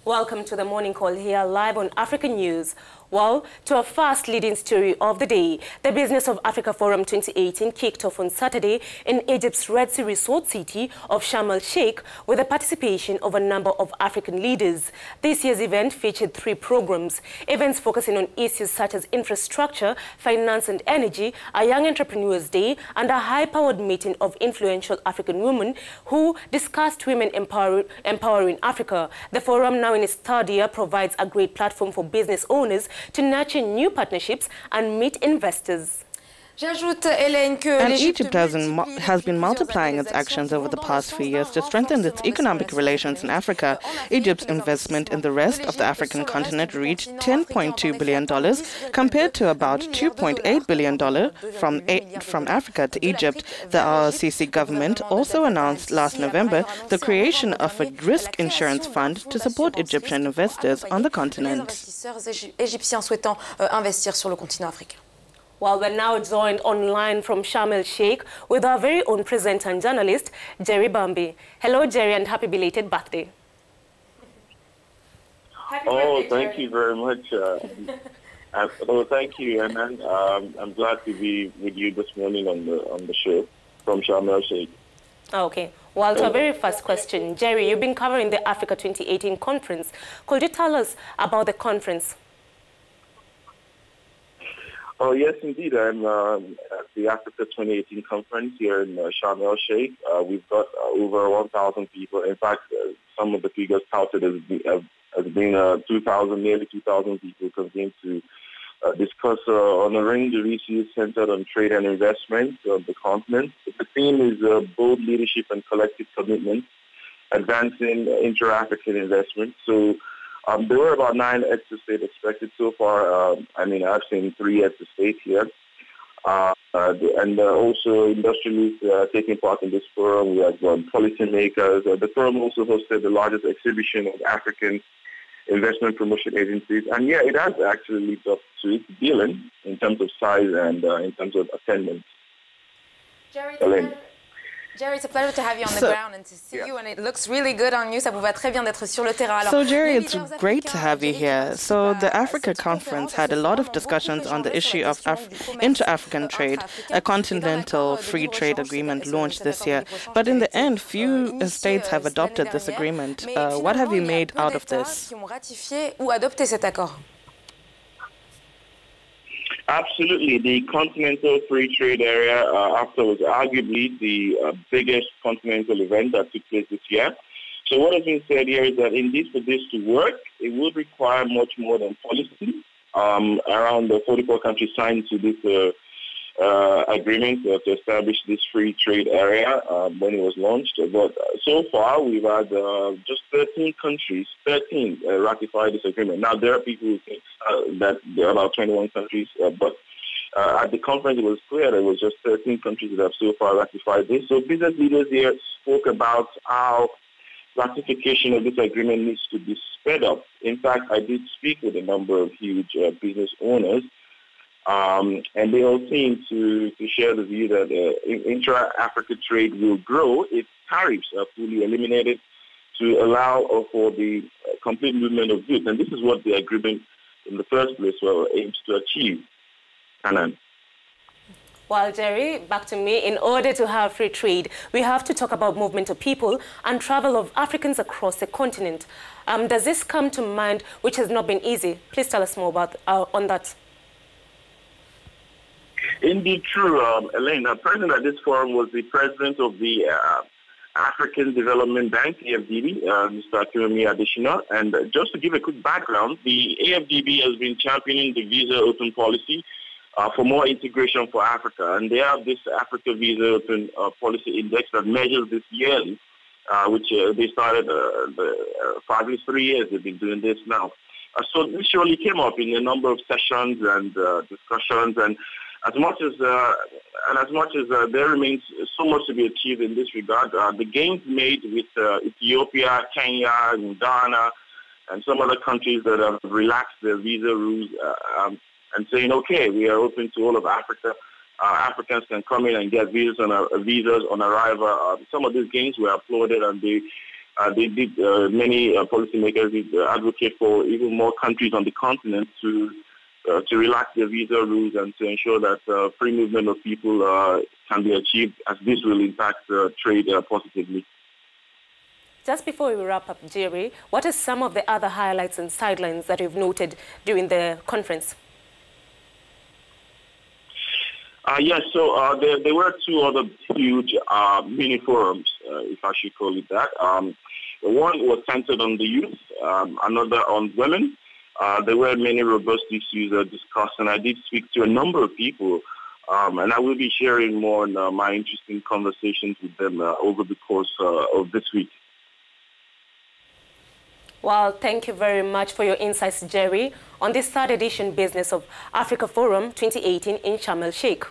Welcome to the morning call here live on Africanews. Well, to a fast leading story of the day, the Business of Africa Forum 2018 kicked off on Saturday in Egypt's Red Sea resort city of Sharm El-Sheikh with the participation of a number of African leaders. This year's event featured 3 programs, events focusing on issues such as infrastructure, finance and energy, a Young Entrepreneurs Day, and a high-powered meeting of influential African women who discussed women empowering Africa. The forum, now in its 3rd year, provides a great platform for business owners to nurture new partnerships and meet investors. And Egypt has been multiplying its actions over the past few years to strengthen its economic relations in Africa. Egypt's investment in the rest of the African continent reached $10.2 billion, compared to about $2.8 billion from Africa to Egypt. The RCC government also announced last November the creation of a risk insurance fund to support Egyptian investors on the continent. Well, we're now joined online from Sharm El-Sheikh with our very own presenter and journalist, Jerry Bambi. Hello, Jerry, and happy belated birthday. Thank you very much. Thank you, and I'm glad to be with you this morning on the show from Sharm El-Sheikh. Okay. Well, to our very first question, Jerry, you've been covering the Africa 2018 conference. Could you tell us about the conference? Oh, yes, indeed. I'm at the Africa 2018 conference here in Sharm El-Sheikh. We've got over 1,000 people. In fact, some of the figures touted as being 2,000, nearly 2,000 people who came to discuss on a range of issues centered on trade and investment of the continent. The theme is bold leadership and collective commitment, advancing intra-African investment. So there were about 9 heads of state expected so far. I've seen 3 heads of state here. And also industrialists taking part in this forum. We have policymakers. The forum also hosted the largest exhibition of African investment promotion agencies. And yeah, it has actually lived up to its billing in terms of size and in terms of attendance. Jerry, it's a pleasure to have you on the ground and to see you, and it looks really good on you. Ça vous va très bien d'être sur le terrain. So, Jerry, it's great to have you here. So, the Africa conference had a lot of discussions on the issue of inter-African trade. A continental free trade agreement launched this year. But in the end, few states have adopted this agreement. What have you made out of this? Absolutely. The Continental Free Trade Area after was arguably the biggest continental event that took place this year. So what has been said here is that indeed for this to work, it would require much more than policy. Around the 44 countries signed to this agreement to establish this free trade area when it was launched. But so far, we've had just 13 countries, ratify this agreement. Now, there are people who think that there are about 21 countries, but at the conference, it was clear there was just 13 countries that have so far ratified this. So business leaders here spoke about how ratification of this agreement needs to be sped up. In fact, I did speak with a number of huge business owners, and they all seem to share the view that intra-Africa trade will grow if tariffs are fully eliminated to allow for the complete movement of goods. And this is what the agreement in the first place aims to achieve. Anan. Well, Jerry, back to me. In order to have free trade, we have to talk about movement of people and travel of Africans across the continent. Does this come to mind, which has not been easy? Please tell us more about on that. Indeed, true, Elaine. Present at this forum was the president of the African Development Bank, AFDB, Mr. Kirumi Adeshina. And just to give a quick background, the AFDB has been championing the visa open policy for more integration for Africa. And they have this Africa Visa Open Policy Index that measures this yearly, which they started 3 years. They've been doing this now. So this surely came up in a number of sessions and discussions. And as much as there remains so much to be achieved in this regard, the gains made with Ethiopia, Kenya, and Ghana, and some other countries that have relaxed their visa rules and saying, okay, we are open to all of Africa. Africans can come in and get visas on arrival. Some of these gains were applauded, and they Many policymakers did advocate for even more countries on the continent to relax their visa rules and to ensure that free movement of people can be achieved, as this will impact trade positively. Just before we wrap up, Jerry, what are some of the other highlights and sidelines that you've noted during the conference? Yes, so there were two other huge mini forums, if I should call it that. One was centered on the youth, another on women. There were many robust issues discussed, and I did speak to a number of people, and I will be sharing more on my interesting conversations with them over the course of this week. Well, thank you very much for your insights, Jerry, on this third edition Business of Africa Forum 2018 in Sharm El-Sheikh.